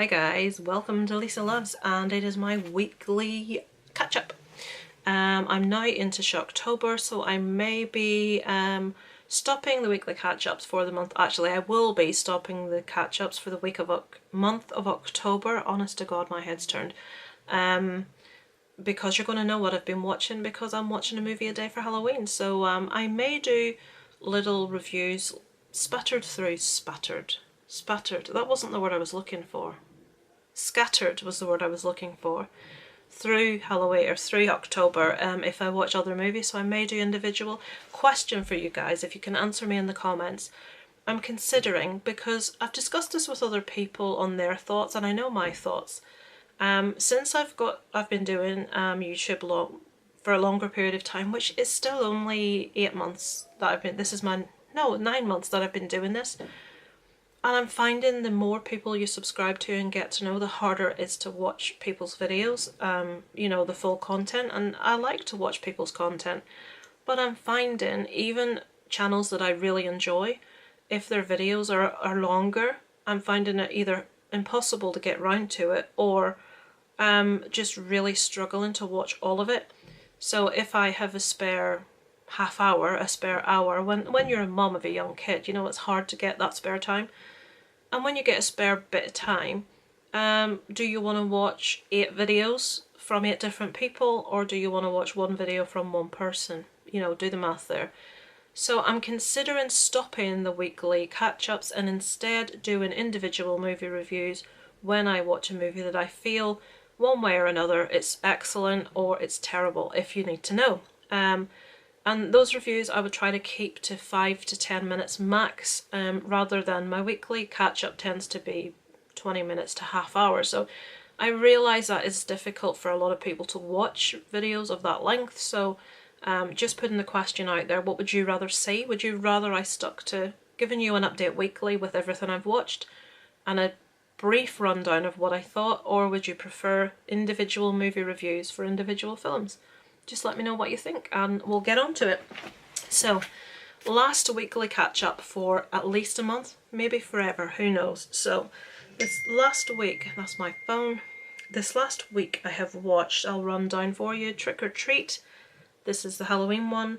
Hi guys, welcome to Lisa Loves, and it is my weekly catch-up. I'm now into Shocktober, so I may be stopping the weekly catch-ups for the month. Actually, I will be stopping the catch-ups for the month of October. Honest to God, my head's turned. Because you're going to know what I've been watching, because I'm watching a movie a day for Halloween. So I may do little reviews spattered, that wasn't the word I was looking for. Scattered was the word I was looking for. Through Halloween or through October, if I watch other movies, so I may do individual. Question for you guys, if you can answer me in the comments. I'm considering, because I've discussed this with other people on their thoughts, and I know my thoughts. Since I've been doing YouTube for a longer period of time, which is still only 8 months that I've been. 9 months that I've been doing this. And I'm finding the more people you subscribe to and get to know, the harder it is to watch people's videos, you know, the full content. And I like to watch people's content, but I'm finding even channels that I really enjoy, if their videos are longer, I'm finding it either impossible to get round to it, or just really struggling to watch all of it. So if I have a spare half hour, a spare hour, when you're a mom of a young kid, you know, it's hard to get that spare time. And when you get a spare bit of time, do you want to watch 8 videos from 8 different people, or do you want to watch one video from one person? You know, do the math there. So I'm considering stopping the weekly catch-ups and instead doing individual movie reviews when I watch a movie that I feel one way or another it's excellent or it's terrible, if you need to know. And those reviews I would try to keep to 5 to 10 minutes max, rather than my weekly catch-up tends to be 20 minutes to half hour. So I realise that it's difficult for a lot of people to watch videos of that length. So just putting the question out there, what would you rather see? Would you rather I stuck to giving you an update weekly with everything I've watched and a brief rundown of what I thought, or would you prefer individual movie reviews for individual films? Just let me know what you think and we'll get on to it. So, last weekly catch up for at least a month, maybe forever, who knows. So, this last week, that's my phone, this last week I have watched, I'll run down for you, Trick or Treat. This is the Halloween one.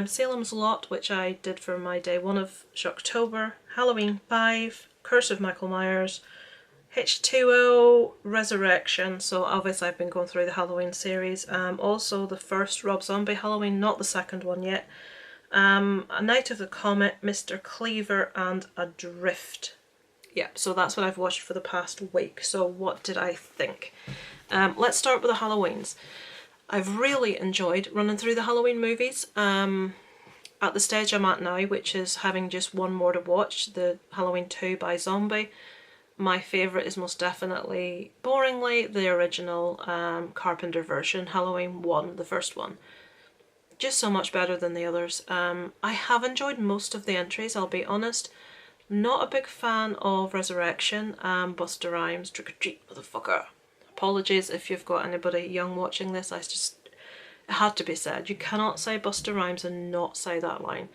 Salem's Lot, which I did for my day 1 of Shocktober. Halloween 5, Curse of Michael Myers, H2O, Resurrection, so obviously I've been going through the Halloween series. Also the first Rob Zombie Halloween, not the second one yet. A Night of the Comet, Mr. Cleaver, and Adrift. Yeah, so that's what I've watched for the past week. So what did I think? Let's start with the Halloweens. I've really enjoyed running through the Halloween movies. At the stage I'm at now, which is having just one more to watch, the Halloween 2 by Zombie. My favourite is most definitely, boringly, the original Carpenter version, Halloween 1, the first one. Just so much better than the others. I have enjoyed most of the entries, I'll be honest. Not a big fan of Resurrection, Busta Rhymes, Trick or Treat, motherfucker. Apologies if you've got anybody young watching this, it had to be said. You cannot say Busta Rhymes and not say that line.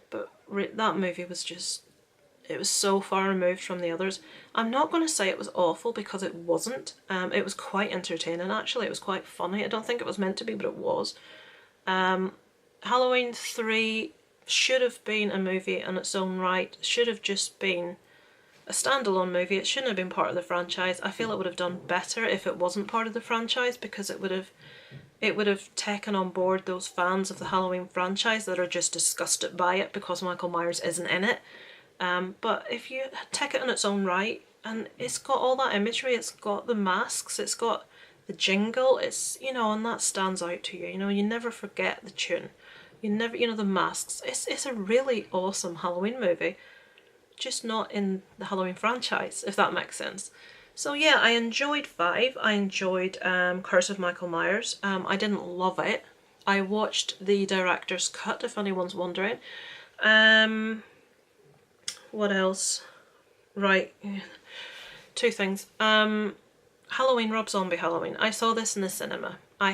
But that movie was just, it was so far removed from the others. I'm not going to say it was awful, because it wasn't. It was quite entertaining actually, it was quite funny. I don't think it was meant to be, but it was. Halloween 3 should have been a movie in its own right, should have just been a standalone movie. It shouldn't have been part of the franchise. I feel it would have done better if it wasn't part of the franchise, because it would have taken on board those fans of the Halloween franchise that are just disgusted by it because Michael Myers isn't in it. But if you take it in its own right, and it's got all that imagery, it's got the masks, it's got the jingle, it's, you know, and that stands out to you, you know, you never forget the tune, you never, you know, the masks, it's a really awesome Halloween movie, just not in the Halloween franchise, if that makes sense. So yeah, I enjoyed 5, I enjoyed Curse of Michael Myers. I didn't love it. I watched the director's cut, if anyone's wondering. What else? Right, 2 things. Halloween, Rob Zombie Halloween. I saw this in the cinema. I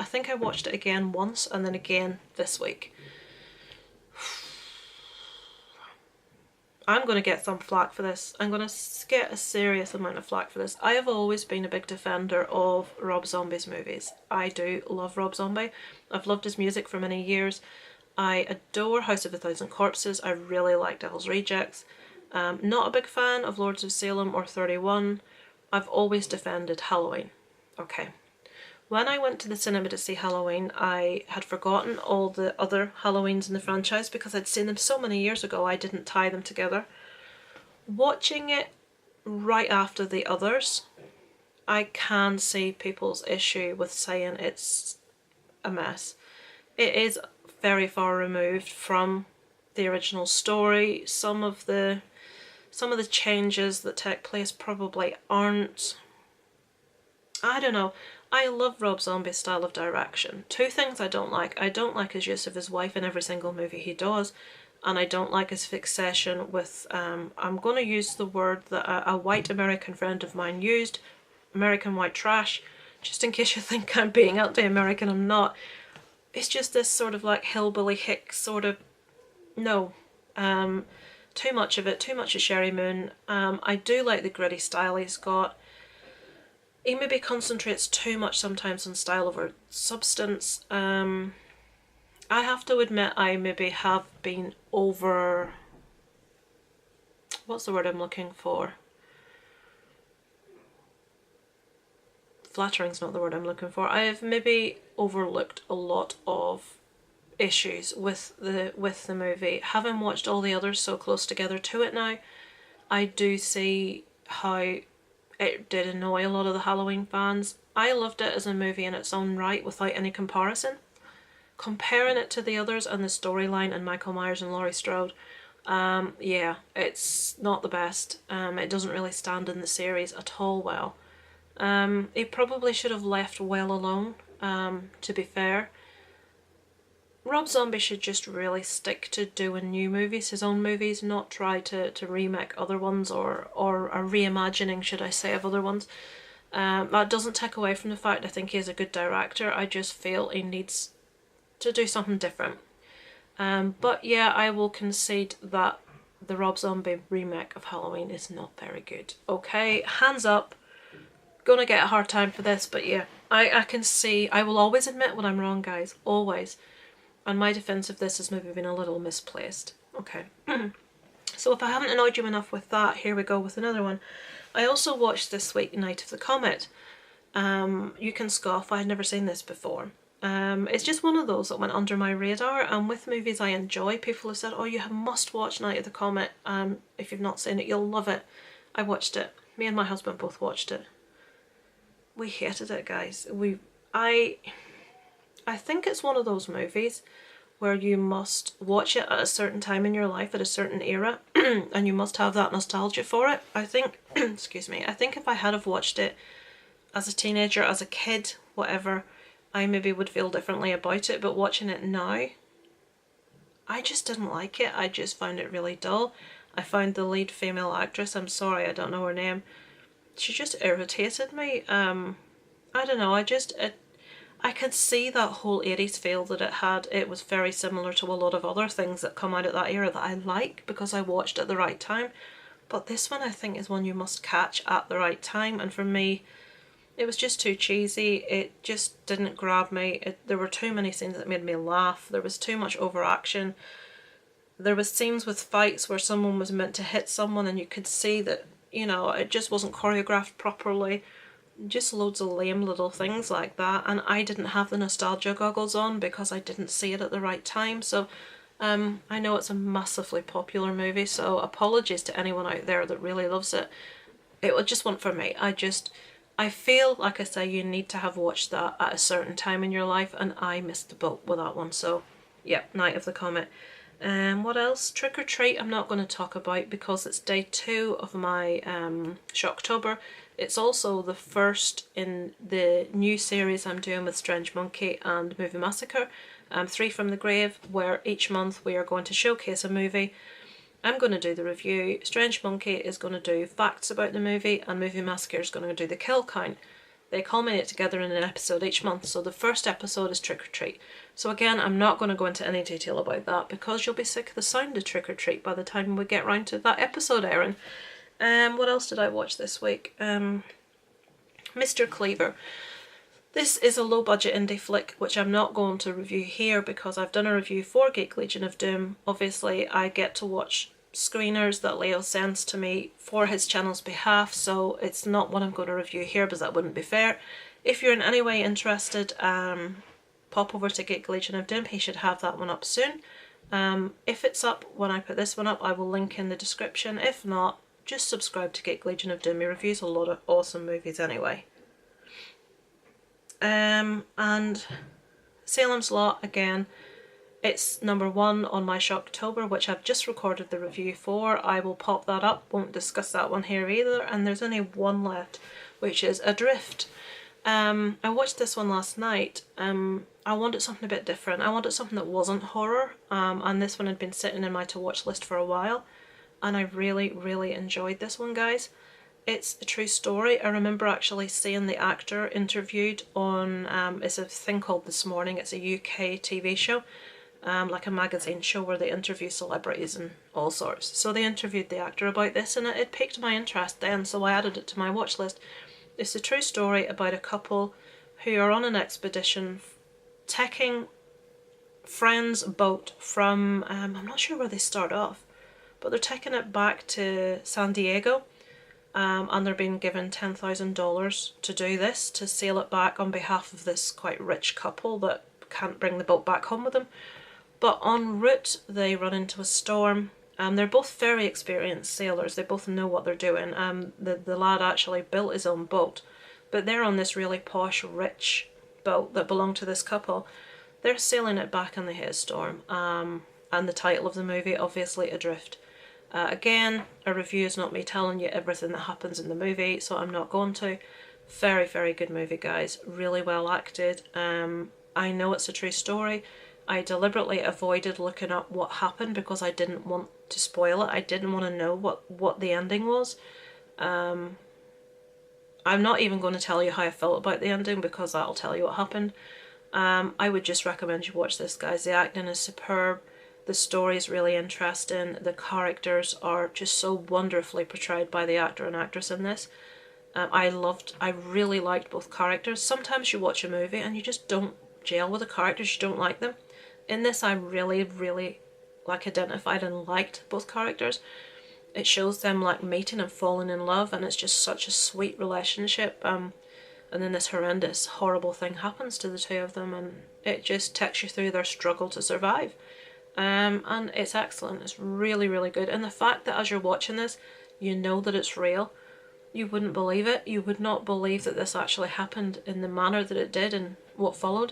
think I watched it again once and then again this week. I'm going to get some flack for this. I'm going to get a serious amount of flack for this. I have always been a big defender of Rob Zombie's movies. I do love Rob Zombie. I've loved his music for many years. I adore House of a Thousand Corpses. I really like Devil's Rejects. Not a big fan of Lords of Salem or 31. I've always defended Halloween. Okay. When I went to the cinema to see Halloween, I had forgotten all the other Halloweens in the franchise because I'd seen them so many years ago I didn't tie them together. Watching it right after the others, I can see people's issue with saying it's a mess. It is very far removed from the original story. Some of the changes that take place probably aren't. I don't know. I love Rob Zombie's style of direction. Two things I don't like. I don't like his use of his wife in every single movie he does, and I don't like his fixation with, I'm going to use the word that a white American friend of mine used, American white trash, just in case you think I'm being anti-American, I'm not. It's just this sort of like hillbilly hick sort of, no. Too much of it, too much of Sherry Moon. I do like the gritty style he's got. He maybe concentrates too much sometimes on style over substance. I have to admit I maybe have been over... What's the word I'm looking for? Flattering's not the word I'm looking for. I have maybe overlooked a lot of issues with the movie. Having watched all the others so close together to it now, I do see how it did annoy a lot of the Halloween fans. I loved it as a movie in its own right without any comparison. Comparing it to the others and the storyline and Michael Myers and Laurie Strode, yeah, it's not the best. It doesn't really stand in the series at all well. It probably should have left well alone, to be fair. Rob Zombie should just really stick to doing new movies, his own movies, not try to remake other ones or a reimagining, should I say, of other ones. That doesn't take away from the fact I think he is a good director. I just feel he needs to do something different. But yeah, I will concede that the Rob Zombie remake of Halloween is not very good. Okay, hands up. Gonna get a hard time for this, but yeah, I can see, I will always admit when I'm wrong, guys, always. And my defence of this has maybe been a little misplaced. Okay. So if I haven't annoyed you enough with that, here we go with another one. I also watched this week Night of the Comet. You can scoff, I had never seen this before. It's just one of those that went under my radar, and with movies I enjoy, people have said, oh, you must watch Night of the Comet. If you've not seen it, you'll love it. I watched it. Me and my husband both watched it. We hated it, guys. I think it's one of those movies where you must watch it at a certain time in your life, at a certain era, and you must have that nostalgia for it. I think, excuse me, I think if I had have watched it as a teenager, as a kid, whatever, I maybe would feel differently about it, but watching it now, I just didn't like it. I just found it really dull. I found the lead female actress, I'm sorry, I don't know her name, she just irritated me. I don't know, I could see that whole 80s feel that it had. It was very similar to a lot of other things that come out at that era that I like because I watched at the right time. But this one I think is one you must catch at the right time, and for me it was just too cheesy. It just didn't grab me. There were too many scenes that made me laugh. There was too much overaction. There was scenes with fights where someone was meant to hit someone and you could see that, you know, it just wasn't choreographed properly. Just loads of lame little things like that, and I didn't have the nostalgia goggles on because I didn't see it at the right time. So I know it's a massively popular movie, so apologies to anyone out there that really loves it. It just wasn't for me. I feel, like I say, you need to have watched that at a certain time in your life, and I missed the boat with that one. So yeah, Night of the Comet. What else? Trick or Treat I'm not going to talk about because it's day 2 of my Shocktober. It's also the first in the new series I'm doing with Strange Monkey and Movie Massacre, 3 from the Grave, where each month we are going to showcase a movie. I'm going to do the review, Strange Monkey is going to do facts about the movie, and Movie Massacre is going to do the kill count. they culminate together in an episode each month. So the first episode is Trick or Treat. So again, I'm not going to go into any detail about that because you'll be sick of the sound of Trick or Treat by the time we get round to that episode airing. What else did I watch this week? Mr. Cleaver. This is a low-budget indie flick, which I'm not going to review here because I've done a review for Geek Legion of Doom. Obviously, I get to watch screeners that Leo sends to me for his channel's behalf, so it's not what I'm going to review here because that wouldn't be fair. If you're in any way interested, pop over to Geek Legion of Doom. He should have that one up soon. If it's up when I put this one up, I will link in the description. If not, just subscribe to Geek Legion of Doom. He reviews a lot of awesome movies anyway. And Salem's Lot, again, it's number 1 on my Shocktober, which I've just recorded the review for. I will pop that up, won't discuss that one here either, and there's only one left, which is Adrift. I watched this one last night. I wanted something a bit different. I wanted something that wasn't horror, and this one had been sitting in my to-watch list for a while, and I really, really enjoyed this one, guys. It's a true story. I remember actually seeing the actor interviewed on, it's a thing called This Morning. It's a UK TV show, like a magazine show where they interview celebrities and all sorts. So they interviewed the actor about this and it piqued my interest then, so I added it to my watch list. It's a true story about a couple who are on an expedition taking friends' boat from, I'm not sure where they start off, but they're taking it back to San Diego. And they're being given $10,000 to do this, to sail it back on behalf of this quite rich couple that can't bring the boat back home with them. But en route they run into a storm. They're both very experienced sailors, they both know what they're doing. The lad actually built his own boat, but they're on this really posh, rich boat that belonged to this couple. They're sailing it back and they hit a storm. And the title of the movie, obviously, Adrift. Again, a review is not me telling you everything that happens in the movie, so I'm not going to. Very, very good movie, guys. Really well acted. I know it's a true story. I deliberately avoided looking up what happened because I didn't want to spoil it. I didn't want to know what the ending was. I'm not even going to tell you how I felt about the ending because that'll tell you what happened. I would just recommend you watch this, guys. The acting is superb. The story is really interesting. The characters are just so wonderfully portrayed by the actor and actress in this. I really liked both characters. Sometimes you watch a movie and you just don't gel with the characters, you don't like them. In this, I really, really identified and liked both characters. It shows them meeting and falling in love, and it's just such a sweet relationship. And then this horrendous, horrible thing happens to the two of them, and it just takes you through their struggle to survive. And it's excellent. It's really, really good. And the fact that as you're watching this, you know that it's real. You wouldn't believe it. You would not believe that this actually happened in the manner that it did and what followed.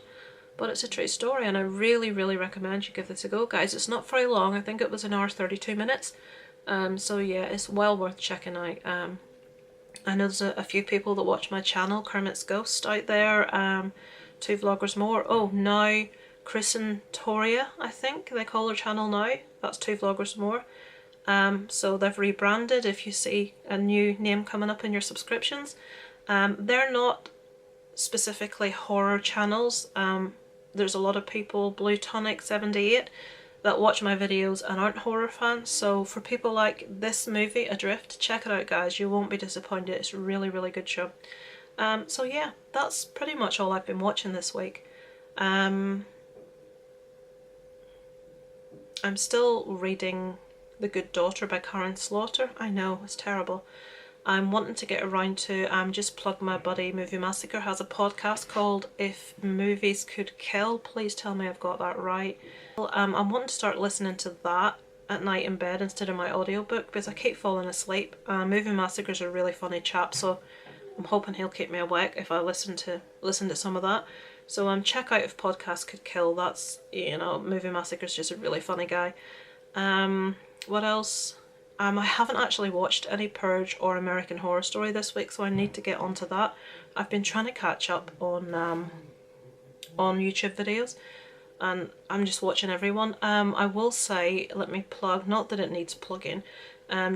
But it's a true story, and I really, really recommend you give this a go, guys. It's not very long. I think it was 1 hour 32 minutes. So yeah, it's well worth checking out. I know there's a few people that watch my channel, Kermit's Ghost, out there. 2 vloggers more. Oh, now Chris and Toria, I think they call their channel now. That's 2 vloggers more. So they've rebranded. If you see a new name coming up in your subscriptions, they're not specifically horror channels. There's a lot of people, Blue Tonic 78, that watch my videos and aren't horror fans. So for people like this movie, Adrift, check it out, guys. You won't be disappointed. It's a really, really good show. So yeah, that's pretty much all I've been watching this week. I'm still reading The Good Daughter by Karen Slaughter. I know, it's terrible. I'm wanting to get around to, just plug my buddy Movie Massacre has a podcast called If Movies Could Kill. Please tell me I've got that right. I'm wanting to start listening to that at night in bed instead of my audiobook because I keep falling asleep. Movie Massacre's a really funny chap, so I'm hoping he'll keep me awake if I listen to some of that. So check out If Podcasts Could Kill. That's, you know, Movie Massacre's just a really funny guy. What else? I haven't actually watched any Purge or American Horror Story this week, so I need to get onto that. I've been trying to catch up on YouTube videos, and I'm just watching everyone. I will say, let me plug, not that it needs plugging,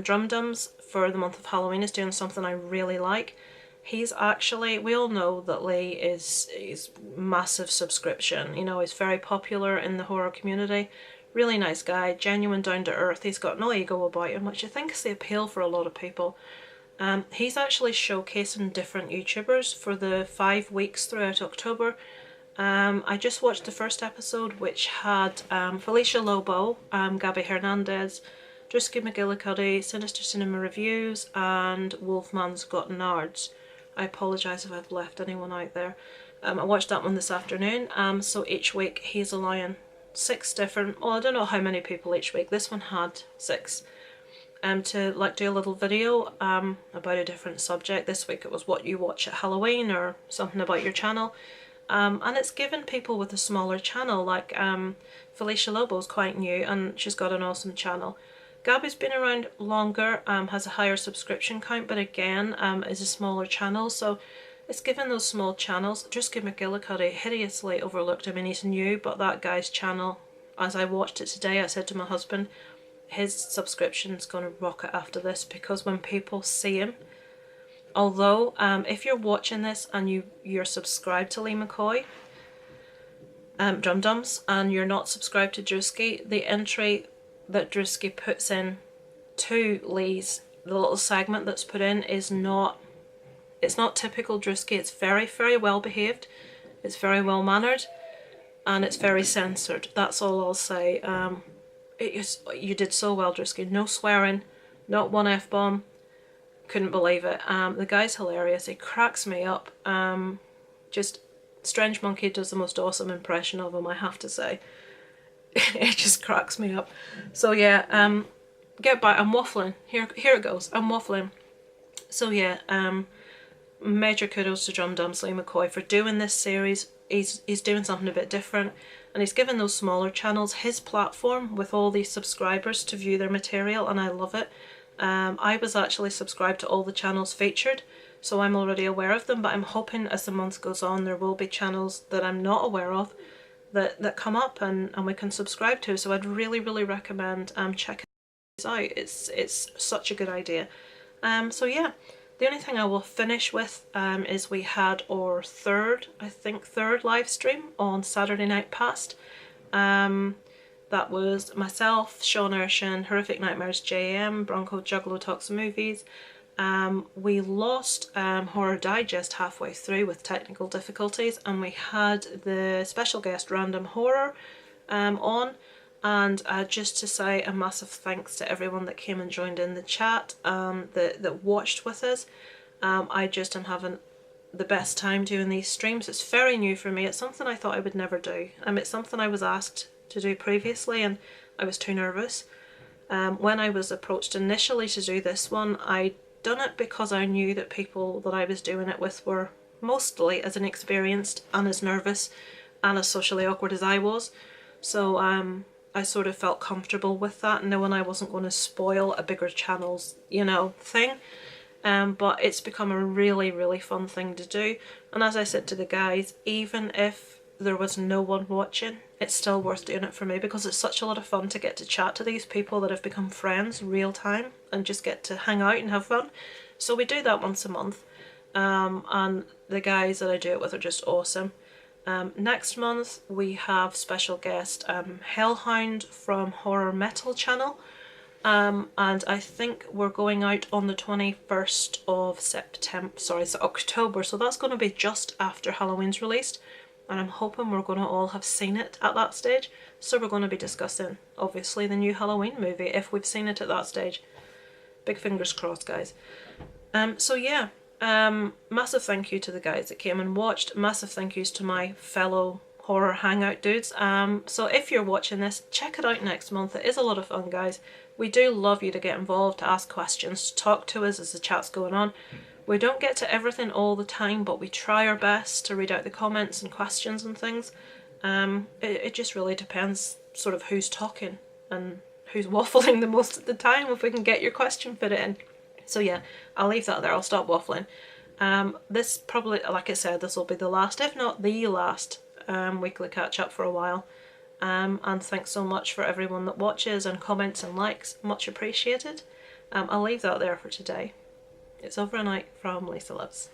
Drum Dums for the month of Halloween is doing something I really like. He's actually, we all know that Lee is massive subscription. You know, he's very popular in the horror community. Really nice guy, genuine, down to earth. He's got no ego about him, which I think is the appeal for a lot of people. He's actually showcasing different YouTubers for the 5 weeks throughout October. I just watched the first episode, which had Felicia Lobo, Gabby Hernandez, Drewski McGillicuddy, Sinister Cinema Reviews, and Wolfman's Got Nards. I apologise if I've left anyone out there. I watched that one this afternoon. So each week he's allowing 6 different, well, I don't know how many people each week. This one had 6. To like do a little video about a different subject. This week it was what you watch at Halloween or something about your channel. And it's given people with a smaller channel, like Felicia Lobo's quite new and she's got an awesome channel. Gabby's been around longer, has a higher subscription count, but again is a smaller channel, so it's given those small channels. Drewski McGillicuddy, hideously overlooked. I mean, he's new, but that guy's channel, as I watched it today, I said to my husband, his subscription's going to rocket after this, because when people see him, although if you're watching this and you're subscribed to Lee McCoy, Drum Dums, and you're not subscribed to Drewski, the entry that Drewski puts in to Lee's, the little segment that's put in, is not, it's not typical Drewski. It's very, very well behaved, it's very well mannered, and it's very censored. That's all I'll say. You did so well, Drewski. No swearing, not one F-bomb. Couldn't believe it. The guy's hilarious. He cracks me up. Just Strange Monkey does the most awesome impression of him, I have to say. It just cracks me up. So yeah, get back. I'm waffling. Here it goes. I'm waffling. So yeah, major kudos to Drum Dums Lee McCoy for doing this series. He's doing something a bit different, and he's given those smaller channels his platform with all these subscribers to view their material, and I love it. I was actually subscribed to all the channels featured, so I'm already aware of them, but I'm hoping as the month goes on there will be channels that I'm not aware of that come up and we can subscribe to. So I'd really, really recommend checking these out. It's such a good idea. So yeah, the only thing I will finish with is we had our third live stream on Saturday night past. That was myself, Sean Urshan, Horrific Nightmares JM, Bronco Juggalo Talks Movies. We lost Horror Digest halfway through with technical difficulties, and we had the special guest Random Horror on. And just to say a massive thanks to everyone that came and joined in the chat, that watched with us. I just am having the best time doing these streams. It's very new for me. It's something I thought I would never do. It's something I was asked to do previously and I was too nervous. When I was approached initially to do this one, I done it because I knew that people that I was doing it with were mostly as inexperienced and as nervous and as socially awkward as I was. So I sort of felt comfortable with that, knowing I wasn't going to spoil a bigger channel's, thing. But it's become a really, really fun thing to do. And as I said to the guys, even if there was no one watching, it's still worth doing it for me, because it's such a lot of fun to get to chat to these people that have become friends real time and just get to hang out and have fun. So we do that once a month, and the guys that I do it with are just awesome. Next month we have special guest Hellhound from Horror Metal channel, and I think we're going out on the 21st of September, sorry, so October, so that's going to be just after Halloween's released. And I'm hoping we're going to all have seen it at that stage. So we're going to be discussing, obviously, the new Halloween movie, if we've seen it at that stage. Big fingers crossed, guys. So yeah, massive thank you to the guys that came and watched. Massive thank yous to my fellow horror hangout dudes. So if you're watching this, check it out next month. It is a lot of fun, guys. We do love you to get involved, to ask questions, to talk to us as the chat's going on. We don't get to everything all the time, but we try our best to read out the comments and questions and things. It just really depends sort of who's talking and who's waffling the most at the time, if we can get your question fit in. So yeah, I'll leave that there. I'll stop waffling. This probably, like I said, this will be the last, if not the last, weekly catch up for a while. And thanks so much for everyone that watches and comments and likes. Much appreciated. I'll leave that there for today. It's over and out from Lisa Loves.